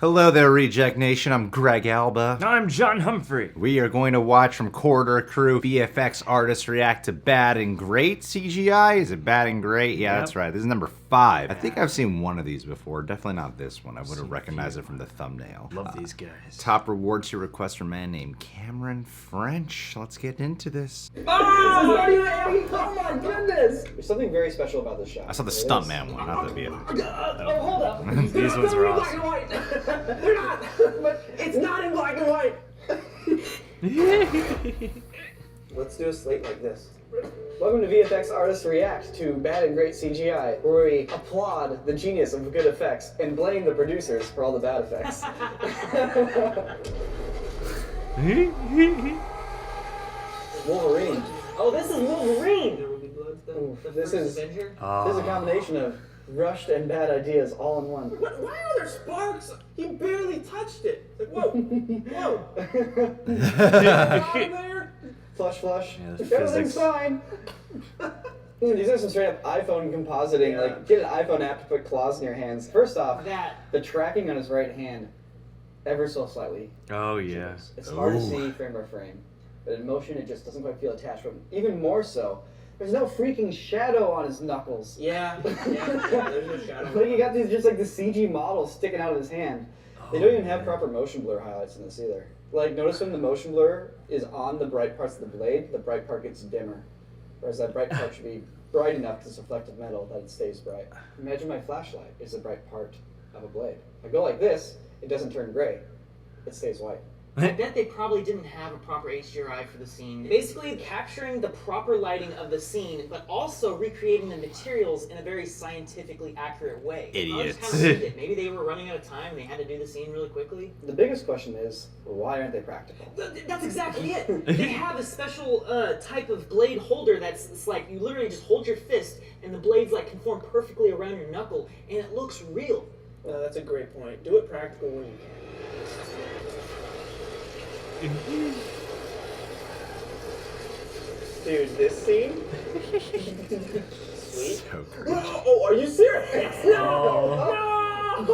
Hello there, Reject Nation. I'm Greg Alba. I'm John Humphrey. We are going to watch from Corridor Crew VFX artists react to bad and great CGI. Is it bad and great? Yeah, that's right. This is number 5. I think I've seen one of these before. Definitely not this one. I would have recognized it from the thumbnail. Love these guys. Top rewards you request from a man named Cameron French. Let's get into this. Oh my goodness! There's something very special about this shot. I saw the stuntman one, not the VFX. Oh, hold up. These ones are awesome. They're not, but it's not in black and white. Let's do a slate like this. Welcome to VFX Artists React to Bad and Great CGI, where we applaud the genius of good effects and blame the producers for all the bad effects. Wolverine. Oh, this is Wolverine! This is a combination of rushed and bad ideas all in one. Why are there sparks? He barely touched it. Like, whoa, whoa. Out of there. Flush. Yeah, Everything's fine. These are some straight up iPhone compositing. Yeah. Like, get an iPhone app to put claws in your hands. First off, That. the tracking on his right hand, ever so slightly. Oh, yeah. It's hard to see frame by frame, but in motion it just doesn't quite feel attached. But even more so, there's no freaking shadow on his knuckles. Yeah, there's no shadow. Like, you got these just like the CG model sticking out of his hand. They don't even have proper motion blur highlights in this either. Like, notice when the motion blur is on the bright parts of the blade, the bright part gets dimmer. Whereas that bright part should be bright enough because it's reflective metal that it stays bright. Imagine my flashlight is the bright part of a blade. If I go like this, it doesn't turn gray. It stays white. I bet they probably didn't have a proper HDRI for the scene. Basically capturing the proper lighting of the scene, but also recreating the materials in a very scientifically accurate way. Idiots. I just kind of it. Maybe they were running out of time and they had to do the scene really quickly. The biggest question is, why aren't they practical? That's exactly it. They have a special type of blade holder that's it's like you literally just hold your fist and the blades like conform perfectly around your knuckle and it looks real. That's a great point. Do it practical when you can. Dude, this scene? Sweet. So great. Oh, are you serious? No!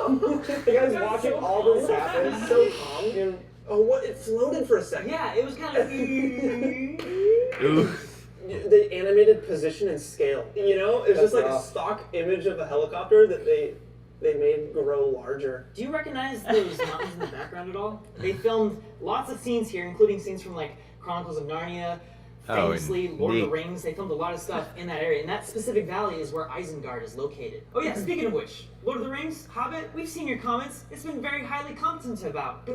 The guy's watching all this happen. It's so calm. Oh, what? It floated for a second. Yeah, it was kind of. The animated position and scale. You know? It was just like a stock image of a helicopter that they made grow larger. Do you recognize those mountains in the background at all? They filmed lots of scenes here, including scenes from like Chronicles of Narnia, famously Lord of the Rings. They filmed a lot of stuff in that area, and that specific valley is where Isengard is located. Oh yeah, speaking of which, Lord of the Rings, Hobbit, we've seen your comments. It's been very highly commented about.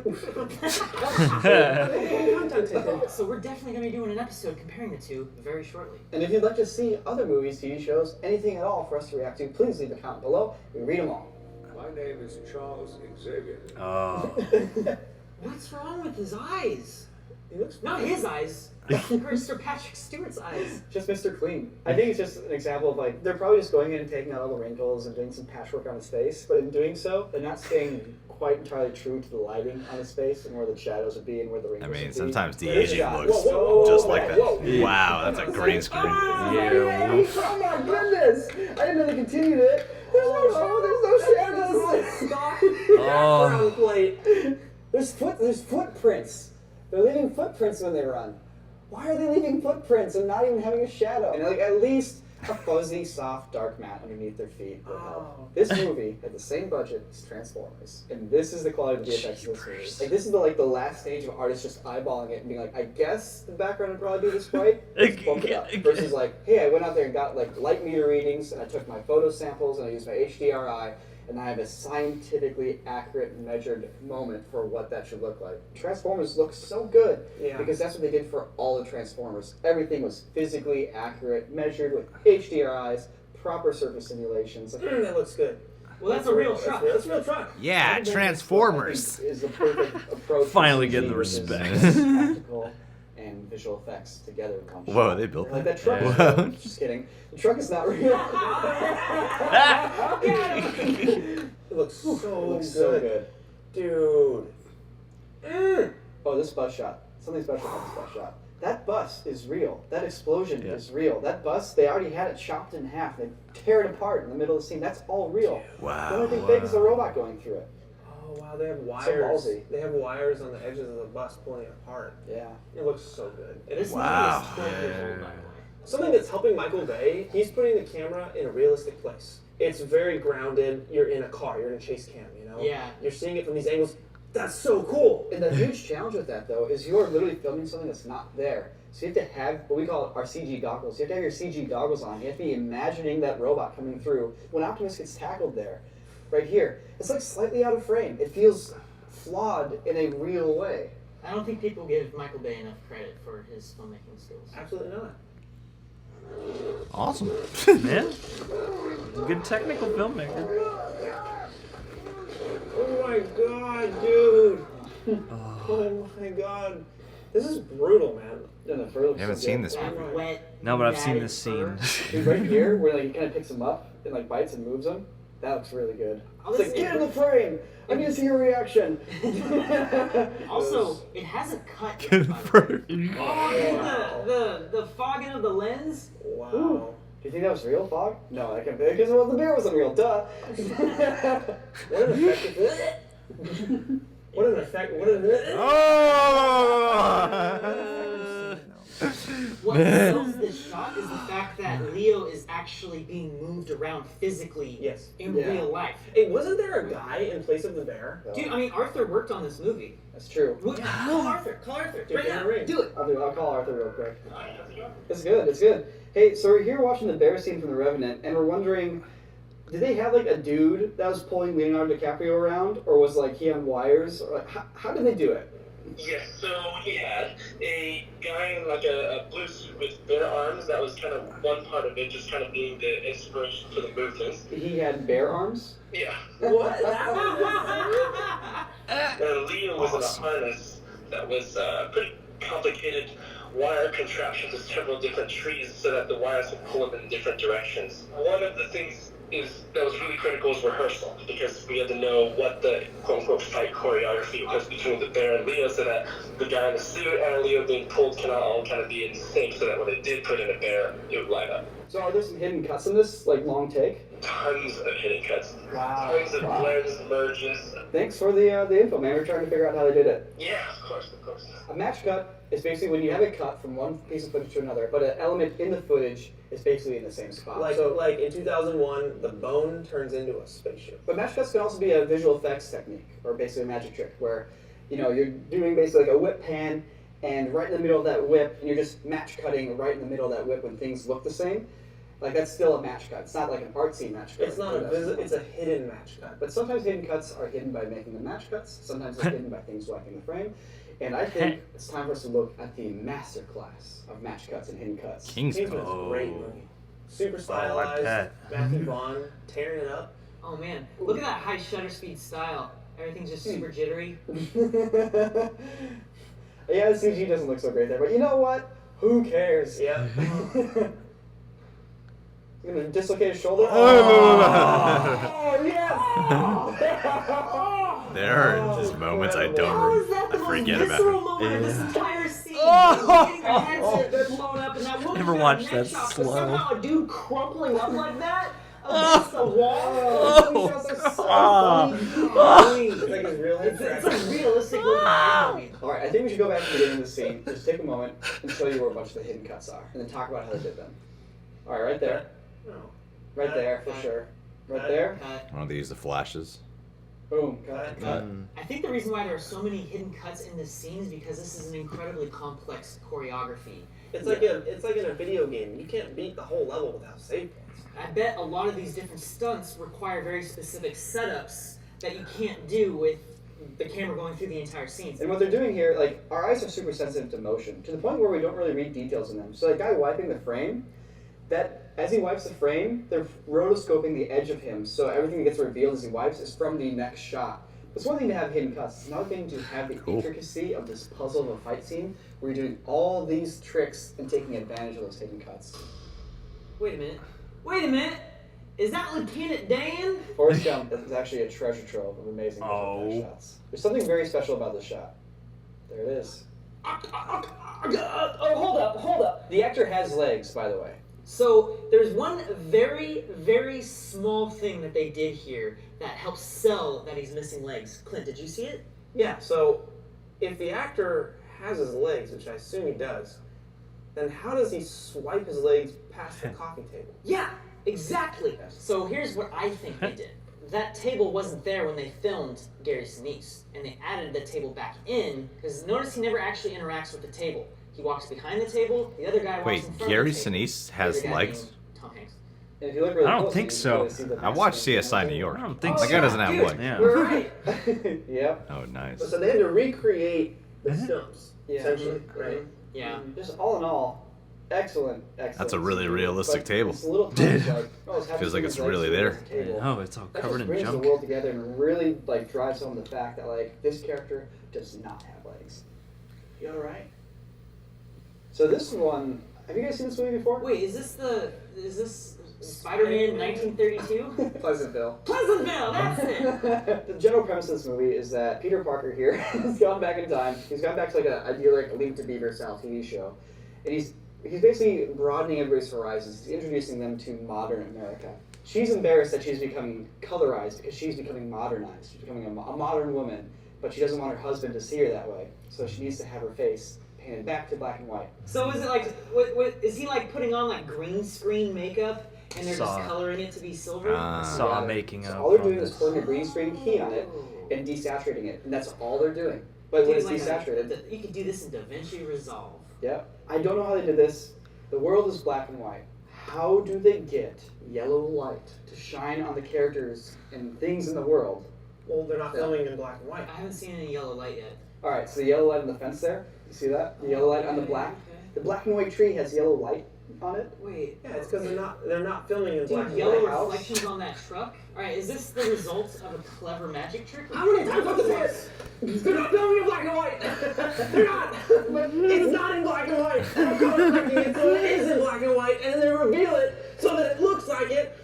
So we're definitely going to be doing an episode comparing the two very shortly. And if you'd like to see other movies, TV shows, anything at all for us to react to, please leave a comment below. We read them all. My name is Charles Xavier. Oh. What's wrong with his eyes? He looks Not his eyes. Mr. Patrick Stewart's eyes. Just Mr. Clean. I think it's just an example of like, they're probably just going in and taking out all the wrinkles and doing some patchwork on his face, but in doing so, they're not staying quite entirely true to the lighting on his face and where the shadows would be and where the I wrinkles would mean, be. sometimes the There's aging shots. looks just like that. Wow, that's a green screen. Yeah. Oh my goodness! I didn't know they continued it. There's no shadows. background plate. There's footprints. They're leaving footprints when they run. Why are they leaving footprints and not even having a shadow? And like at least a fuzzy, soft, dark mat underneath their feet would help. This movie had the same budget as Transformers, and this is the quality of the VFX of this movie. Like this is the last stage of artists just eyeballing it and being like, I guess the background would probably be this white. Let's bump it up. Versus like, hey, I went out there and got like light meter readings, and I took my photo samples and I used my HDRI. And I have a scientifically accurate, measured moment for what that should look like. Transformers looks so good because that's what they did for all the Transformers. Everything was physically accurate, measured with HDRIs, proper surface simulations. That looks good. Well, that's a real truck. That's a real truck. Yeah, Transformers. Is the perfect approach. Finally to getting the CG, which is respect. Practical and visual effects together. in one Whoa, shot. they built Like that? that truck. Yeah. Is real. Just kidding. The truck is not real. It looks so It looks good. so good. Dude. Oh, this bus shot. Something special about this bus shot. That bus is real. That explosion is real. That bus, they already had it chopped in half. They tear it apart in the middle of the scene. That's all real. Wow. The only thing fake is a robot going through it. Oh wow, they have So wires. ballsy. They have wires on the edges of the bus pulling it apart. Yeah. It looks so good. This Wow. movie is 12 years old, by the way. Something that's helping Michael Bay, he's putting the camera in a realistic place. It's very grounded. You're in a car. You're in a chase cam, you know? Yeah. You're seeing it from these angles. That's so cool. And the huge challenge with that, though, is you are literally filming something that's not there. So you have to have what we call our CG goggles. You have to have your CG goggles on. You have to be imagining that robot coming through. When Optimus gets tackled there, right here, it's like slightly out of frame. It feels flawed in a real way. I don't think people give Michael Bay enough credit for his filmmaking skills. Absolutely not. Awesome. Man, good technical filmmaker. Oh my god, dude. Oh my god. This is brutal, man. No, the fur looks I haven't so seen good. this That before. wet, No, but I've seen matted this scene. fur. Dude, right here, where like he kind of picks him up and like bites and moves him, that looks really good. Oh, It's this like, is- get in the frame! I need to see your reaction! Also, it hasn't cut Get yet, in by the way. frame. Oh, dude, the fogging of the lens. Wow. Ooh. Do you think that was real fog? No, I can't because well, the beer wasn't real, duh! What an effect is this? What an effect. What an What sells this shot is the fact that Leo is actually being moved around physically Yes. in Yeah. real life. Hey, wasn't there a guy in place of the bear? Dude, I mean, Arthur worked on this movie. That's true. What? Call Arthur. Call Arthur. Dude, Right get in now. the ring. Do it. I'll call Arthur real quick. It's good, it's good. Hey, so we're here watching the bear scene from The Revenant, and we're wondering, did they have like a dude that was pulling Leonardo DiCaprio around, or was like he on wires? Or like, how did they do it? Yes, so we had a guy in like a blue suit with bare arms. That was kind of one part of it, just kind of being the inspiration for the movements. He had bear arms? Yeah. What? And Leo was in a harness that was pretty complicated wire contraptions with several different trees so that the wires would pull them in different directions. One of the things that was really critical is rehearsal, because we had to know what the quote-unquote fight choreography was between the bear and Leo, so that the guy in the suit and Leo being pulled cannot all kind of be in sync, so that when they did put in a bear, it would line up. So are there some hidden cuts in this, like long take? Tons of hidden cuts. Wow. Tons of blends, merges. Thanks for the info, man. We're trying to figure out how they did it. Yeah, of course, of course. A match cut is basically when you have it cut from one piece of footage to another, but an element in the footage is basically in the same spot. Like, So, like in 2001, the bone turns into a spaceship. but match cuts can also be a visual effects technique, or basically a magic trick, where you're doing basically like a whip pan, and right in the middle of that whip, and you're just match cutting right in the middle of that whip when things look the same. Like that's still a match cut. It's not like an artsy match cut. It's not it's a hidden match cut. But sometimes hidden cuts are hidden by making them match cuts. Sometimes they're hidden by things blocking the frame. And I think it's time for us to look at the master class of match cuts and hidden cuts. Kingsman Kingsman. is a great movie. Super I stylized. bet. Matthew Vaughn tearing it up. Oh man, look at that high shutter speed style. Everything's just super jittery. Yeah, the CG doesn't look so great there, but you know what? Who cares? Yeah. You're gonna dislocate his shoulder? Oh, yes! There are just moments I How is that the I most forget visceral about. moment of this entire scene? Getting their heads blown up and that woman Never got a watched neck that chop, slow. But somehow a dude crumpling up like that against the wall. Oh, these shots are so funny. It's like his real head It's a realistic looking movie. Alright, I think we should go back to the beginning of the scene. Just take a moment and show you where a bunch of the hidden cuts are, and then talk about how they did them. Alright, right there. No. Right there, for sure. Right there. One of these, the flashes. Boom. Cut. Cut. I think the reason why there are so many hidden cuts in this scene is because this is an incredibly complex choreography. It's like in a video game. You can't beat the whole level without save points. I bet a lot of these different stunts require very specific setups that you can't do with the camera going through the entire scene. And what they're doing here, like, our eyes are super sensitive to motion, to the point where we don't really read details in them. So that guy wiping the frame, that as he wipes the frame, they're rotoscoping the edge of him, so everything that gets revealed as he wipes is from the next shot. It's one thing to have hidden cuts. It's another thing to have the intricacy of this puzzle of a fight scene, where you're doing all these tricks and taking advantage of those hidden cuts. Wait a minute. Wait a minute. Is that Lieutenant Dan? Forrest Gump is actually a treasure trove of amazing visual effects shots. There's something very special about this shot. There it is. Oh, hold up. The actor has legs, by the way. So there's one very, very small thing that they did here that helps sell that he's missing legs. Clint, did you see it? Yeah, so if the actor has his legs, which I assume he does, then how does he swipe his legs past the coffee table? Yeah, exactly. So here's what I think they did. That table wasn't there when they filmed Gary Sinise, and they added the table back in, because notice he never actually interacts with the table. He walks behind the table, the other guy walks in front Gary of the table. Sinise has The other guy legs? being Tom Hanks. And if you look really I don't closely, think you so. really see the I watched mask CSI New York. I don't think That so. guy doesn't have Dude, legs. Yeah. We're right. Yep. Oh, nice. So they had to recreate the stumps, Yeah. essentially, right? Yeah. Just all in all, excellent. That's a really realistic But table. It's a little kind of like, oh, it's Feels like it's really there. Oh, it's all That covered just in brings junk. the world together and really like drives home the fact that like this character does not have legs. You all right? So this one, have you guys seen this movie before? Wait, is this Spider-Man 1932? Pleasantville. Pleasantville, that's it! The general premise of this movie is that Peter Parker here has gone back in time. He's gone back to like a Leave to Beaver style TV show, and he's basically broadening everybody's horizons. He's introducing them to modern America. She's embarrassed that she's becoming colorized because she's becoming modernized. She's becoming a modern woman, but she doesn't want her husband to see her that way. So she needs to have her face painted back to black and white. So is it like, what is he like putting on like green screen makeup and they're Saw. just coloring it to be silver? Saw Yeah. making So up. all they're on doing is this. putting a green screen key on it and desaturating it, and that's all they're doing. But when it's Dude, like desaturated, you could do this in DaVinci Resolve. yeah. I don't know how they did this. The world is black and white. How do they get yellow light to shine on the characters and things in the world? Well, they're not filming in black and white. I haven't seen any yellow light yet. All right, so the yellow light on the fence there, you see that? The yellow light on the black. Okay. The black and white tree has yellow light on it. Wait. Yeah, it's because they're not filming in black Dude, and yellow white. house. reflections on that truck? Alright, is this the result of a clever magic trick? How many times do I have to say it? They're not filming in black and white. They're not. But it's not in black and white. They're color correcting it so it is in black and white, and then they reveal it so that it looks like it.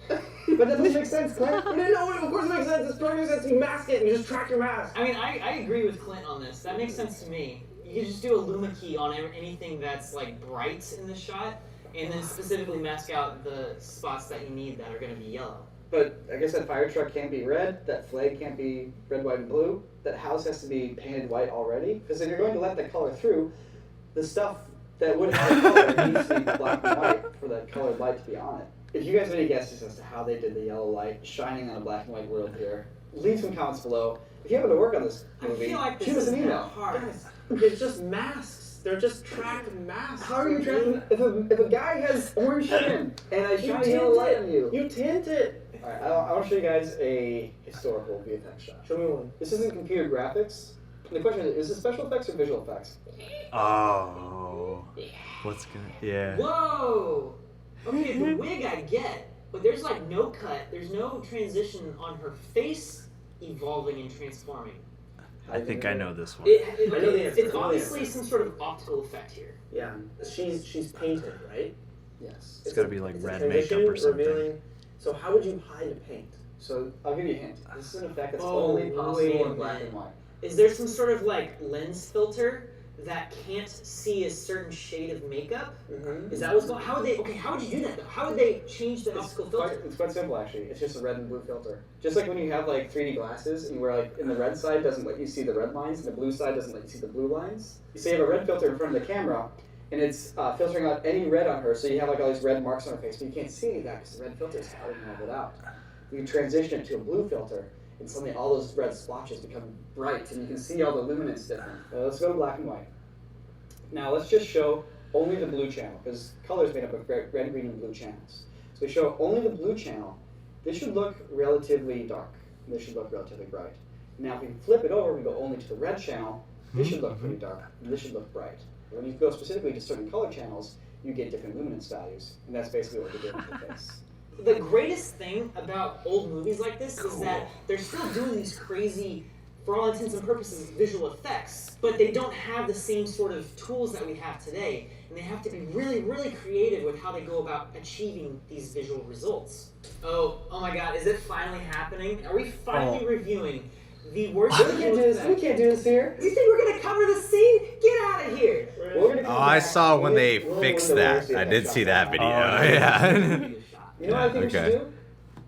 But that doesn't make sense, Clint. No, of course it makes sense. It's perfectly makes sense. You mask it and you just track your mask. I mean, I agree with Clint on this. That makes sense to me. You could just do a luma key on anything that's like bright in the shot, and then specifically mask out the spots that you need that are going to be yellow. But I guess that fire truck can't be red, that flag can't be red, white, and blue, that house has to be painted white already. Because if you're going to let the color through, the stuff that would have color needs to be black and white for that colored light to be on it. If you guys have any guesses as to how they did the yellow light shining on a black and white world here, leave some comments below. If you happen to work on this movie, I feel like shoot this us an is email. hard. Guys, it's just masks. They're just tracked masks. How are you tracking? If a guy has orange skin and I shine yellow light on you. You tint it. Alright, I want to show you guys a historical VFX shot. Show me one. This isn't computer graphics. The question is it special effects or visual effects? Oh. What's gonna. Yeah. Whoa! Okay, the wig I get, but there's like no cut, there's no transition on her face evolving and transforming. I think I know this one. It, I know the answer. it's obviously some sort of optical effect here. Yeah, she's painted, right? Yes. It's gotta be like It's a red transition makeup or something. revealing- So how would you hide a paint? So I'll give you a hint. This is an effect that's Oh, only wait possible a in black minute. and white. Is there some sort of like lens filter that can't see a certain shade of makeup? Mm-hmm. Is that what's going? How would they? Okay, how would you do that though? How would they change the optical filter? It's quite simple actually. It's just a red and blue filter. Just like when you have like 3D glasses and you wear like in the red side doesn't let you see the red lines and the blue side doesn't let you see the blue lines. You say you have a red filter in front of the camera and it's filtering out any red on her, so you have like all these red marks on her face, but you can't see any of that because the red filter is covering all of it out. You transition it to a blue filter and suddenly all those red splotches become bright and you can see all the luminance different. Let's go to black and white. Now let's just show only the blue channel, because color is made up of red, green, and blue channels. So we show only the blue channel. This should look relatively dark. And this should look relatively bright. Now if we flip it over and go only to the red channel, this should look pretty dark, and this should look bright. When you go specifically to certain color channels, you get different luminance values, and that's basically what we did with the face. The greatest thing about old movies like this is that they're still doing these crazy, for all intents and purposes, visual effects, but they don't have the same sort of tools that we have today, and they have to be really, really creative with how they go about achieving these visual results. Oh my God, is it finally happening? Are we finally reviewing the worst. We can't do this. We can't do this here. You think we're gonna cover the scene? Get out of here! We're gonna come Oh, I back. saw when they We'll fixed win the that. worst I did VFX see shots that ever. video. Oh, Yeah. You know what I think we should Okay. do?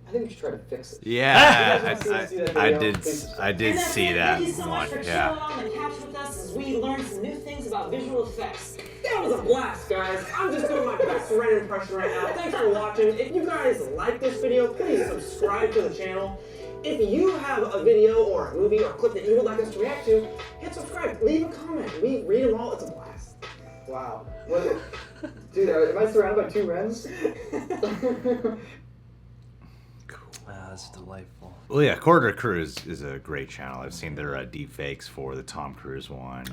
I think we should try to fix it. Yeah, You guys wanna see that I video? did. Please. I did And that's see it. that Thank you so much one. for Yeah. chilling on the couch with us as we learned some new things about visual effects. That was a blast, guys. I'm just doing my best Ren impression right now. Thanks for watching. If you guys like this video, please subscribe to the channel. If you have a video or a movie or a clip that you would like us to react to, hit subscribe. Leave a comment. We read them all. It's a blast. Wow. What, dude, am I surrounded by two Rens? That's delightful. Well, yeah, Corridor Cruise is a great channel. I've seen their deep fakes for the Tom Cruise one, the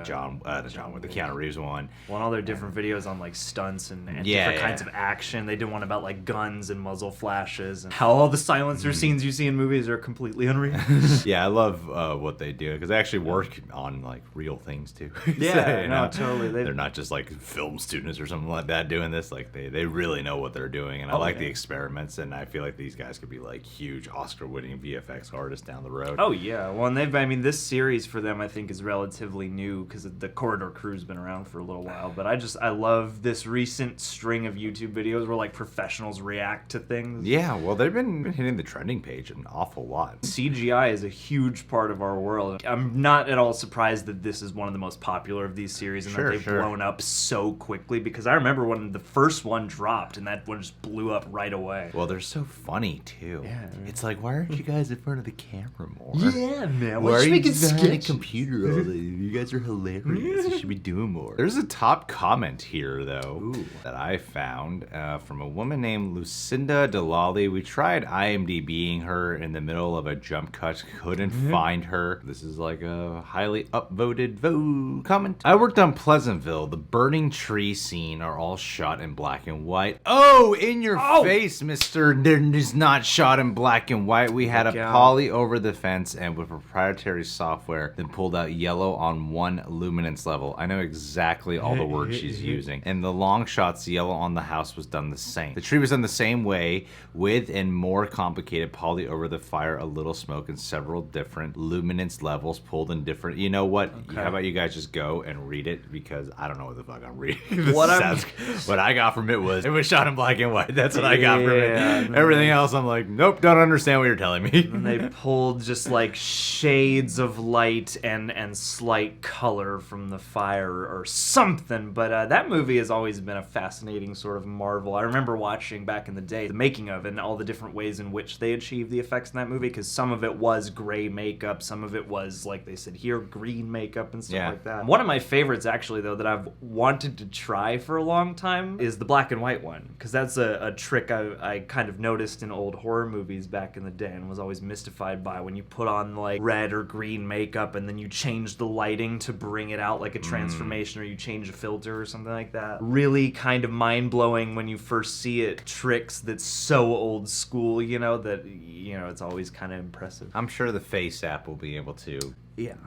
Keanu Reeves one. Well, all their different videos on like stunts and Yeah, different kinds of action. They did one about like guns and muzzle flashes and how all the silencer scenes you see in movies are completely unreal. Yeah, I love what they do because they actually work on like real things too. Yeah, You no, know? totally. They're not just like film students or something like that doing this. Like they really know what they're doing, and I like the experiments. And I feel like these guys could be like huge Oscar-winning VFX artists down the road. Oh yeah, well, and I mean, this series for them I think is relatively new because the Corridor Crew's been around for a little while. But I love this recent string of YouTube videos where like professionals react to things. Yeah, well, they've been hitting the trending page an awful lot. CGI is a huge part of our world. I'm not at all surprised that this is one of the most popular of these series and that they've blown up so quickly, because I remember when the first one dropped and that one just blew up right away. Well, they're so funny too. Yeah. It's like, why aren't you guys in front of the camera more? Yeah, man. Why are you just on a computer all day? You guys are hilarious. You should be doing more. There's a top comment here, though, that I found from a woman named Lucinda Delali. We tried IMDb'ing her in the middle of a jump cut, couldn't find her. This is like a highly upvoted comment. I worked on Pleasantville. The burning tree scene are all shot in black and white. Oh, in your face, mister. They're just not shot in black and white. We had a poly over the fence and with proprietary software, then pulled out yellow on one luminance level. I know exactly all the words she's using. And the long shots, yellow on the house was done the same. The tree was done the same way, with and more complicated poly over the fire, a little smoke, and several different luminance levels pulled in different. You know what? How about you guys just go and read it, because I don't know what the fuck I'm reading. What I got from it was shot in black and white. That's what I got from it. Everything else, I'm like, nope, don't understand what you're telling me. And they pulled just like shades of light and slight color from the fire or something. But that movie has always been a fascinating sort of marvel. I remember watching back in the day the making of it and all the different ways in which they achieved the effects in that movie, because some of it was gray makeup, some of it was, like they said here, green makeup and stuff like that. One of my favorites, actually, though, that I've wanted to try for a long time is the black and white one, because that's a trick I kind of noticed in old horror movies back in the day and was always mystified by, when you put on like red or green makeup and then you change the lighting to bring it out like a transformation, or you change a filter or something like that. Really kind of mind-blowing when you first see it. Tricks that's so old school, you know, that, you know, it's always kind of impressive. I'm sure the Face app will be able to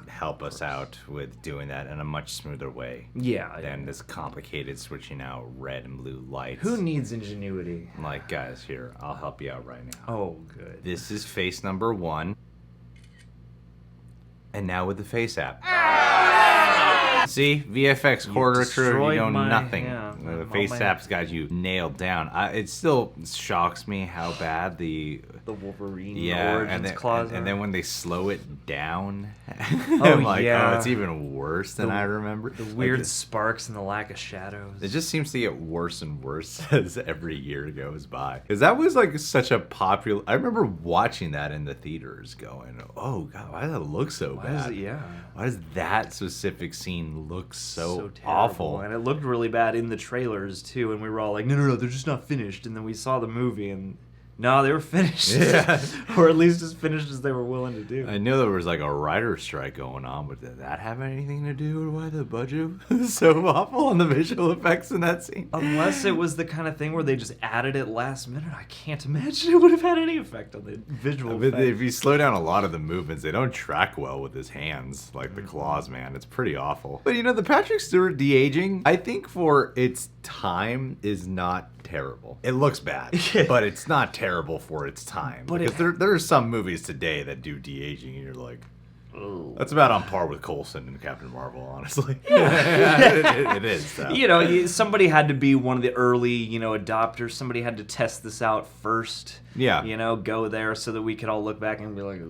help us out with doing that in a much smoother way than this complicated switching out red and blue lights. Who needs ingenuity? I'm like, guys, here, I'll help you out right now. Oh, good. This is face number 1. And now with the Face app. See, VFX Corridor Crew, you know nothing. The Face app's got you nailed down. It still shocks me how bad the Wolverine origins clause and then when they slow it down, I'm like, oh, it's even worse than I remember. The weird sparks and the lack of shadows. It just seems to get worse and worse as every year goes by. Because that was like such a popular... I remember watching that in the theaters going, oh God, why does it look so bad? Why does that specific scene look so awful? And it looked really bad in the trailers too, and we were all like, no, they're just not finished. And then we saw the movie and no, they were finished. Or at least as finished as they were willing to do. I knew there was like a writer's strike going on, but did that have anything to do with why the budget was so awful on the visual effects in that scene? Unless it was the kind of thing where they just added it last minute. I can't imagine it would have had any effect on the visual effects. If you slow down a lot of the movements, they don't track well with his hands, like the claws, man. It's pretty awful. But you know, the Patrick Stewart de-aging, I think for its time, is not terrible. It looks bad, but it's not terrible. terrible for its time. But because there are some movies today that do de-aging, and you're like, that's about on par with Coulson and Captain Marvel, honestly. It is. So. You know, somebody had to be one of the early, adopters. Somebody had to test this out first. Yeah. Go there so that we could all look back and be like,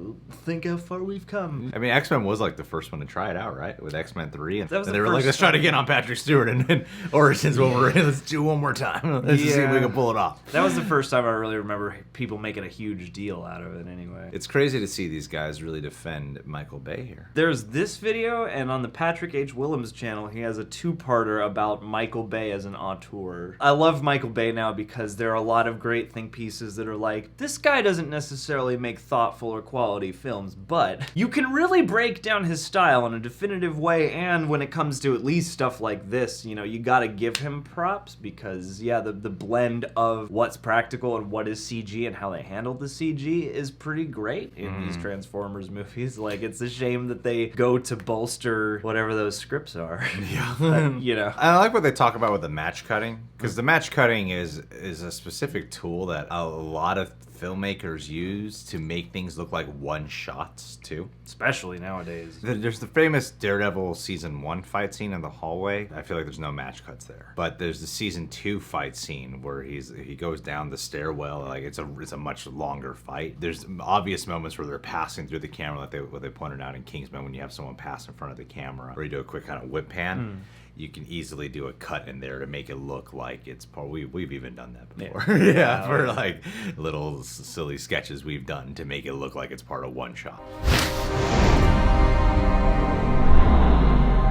think how far we've come. I mean, X-Men was like the first one to try it out, right? With X-Men 3. And That was they the were like, first let's try to get on Patrick Stewart and then Origins Wolverine. Let's do one more time. Let's just see if we can pull it off. That was the first time I really remember people making a huge deal out of it anyway. It's crazy to see these guys really defend Michael Bay here. There's this video, and on the Patrick H. Willems channel, he has a two-parter about Michael Bay as an auteur. I love Michael Bay now because there are a lot of great think pieces that are like, this guy doesn't necessarily make thoughtful or quality films, but you can really break down his style in a definitive way, and when it comes to at least stuff like this, you gotta give him props because, yeah, the blend of what's practical and what is CG and how they handled the CG is pretty great in these Transformers movies. Like, it's a shame that they go to bolster whatever those scripts are. Yeah. But, I like what they talk about with the match cutting, because the match cutting is a specific tool that a lot of filmmakers use to make things look like one shots too. especially nowadays. There's the famous Daredevil season 1 fight scene in the hallway. I feel like there's no match cuts there. But there's the season 2 fight scene where he goes down the stairwell. Like it's a much longer fight. There's obvious moments where they're passing through the camera, like what they pointed out in Kingsman, when you have someone pass in front of the camera, or you do a quick kind of whip pan. You can easily do a cut in there to make it look like it's part. We've even done that before. Yeah, for like little silly sketches we've done to make it look like it's part of one shot.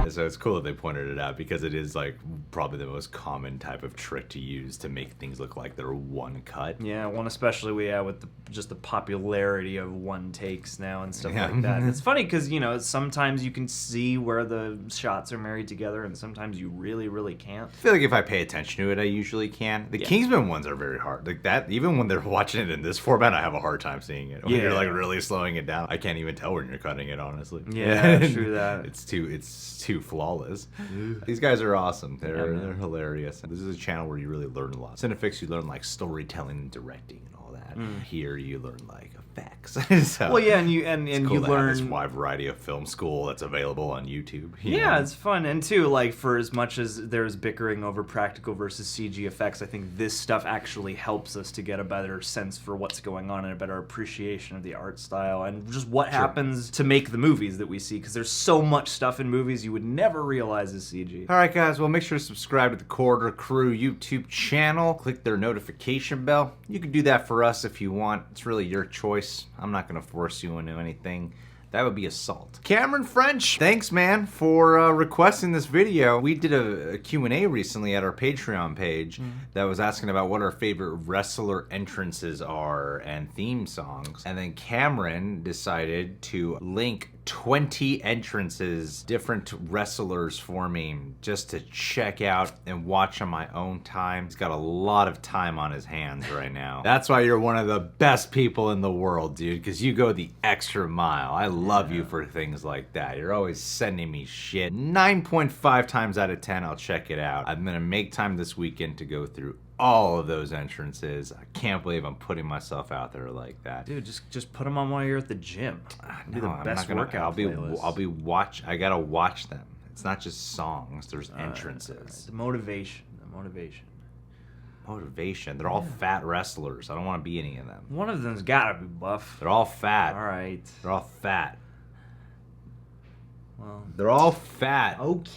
So it's cool that they pointed it out, because it is like probably the most common type of trick to use to make things look like they're one cut. Yeah, one especially with just the popularity of one takes now and stuff like that. It's funny because, sometimes you can see where the shots are married together and sometimes you really, really can't. I feel like if I pay attention to it, I usually can. The Kingsman ones are very hard. Like that, even when they're watching it in this format, I have a hard time seeing it. When you're like really slowing it down, I can't even tell when you're cutting it, honestly. Yeah, true that. It's too flawless. These guys are awesome. They're hilarious. This is a channel where you really learn a lot. Cinefix, you learn like storytelling and directing and all that. Here you learn like effects. So, well, yeah, and you learn this wide variety of film school that's available on YouTube. Yeah, it's fun. And too, like, for as much as there's bickering over practical versus CG effects, I think this stuff actually helps us to get a better sense for what's going on and a better appreciation of the art style and just what happens to make the movies that we see, because there's so much stuff in movies you would never realize is CG. All right, guys, well, make sure to subscribe to the Corridor Crew YouTube channel. Click their notification bell. You can do that for us if you want. It's really your choice. I'm not going to force you into anything. That would be assault. Cameron French, thanks, man, for requesting this video. We did a Q&A recently at our Patreon page that was asking about what our favorite wrestler entrances are and theme songs. And then Cameron decided to link 20 entrances, different wrestlers for me, just to check out and watch on my own time. He's got a lot of time on his hands right now. That's why you're one of the best people in the world, dude, because you go the extra mile. I love you for things like that. You're always sending me shit. 9.5 times out of 10, I'll check it out. I'm gonna make time this weekend to go through all of those entrances. I can't believe I'm putting myself out there like that. Dude, just put them on while you're at the gym. Be the best workout playlist. I gotta watch them. It's not just songs, there's entrances. The motivation. They're all fat wrestlers. I don't want to be any of them. One of them's gotta be buff. They're all fat. All right. They're all fat. Well, they're all fat. okay.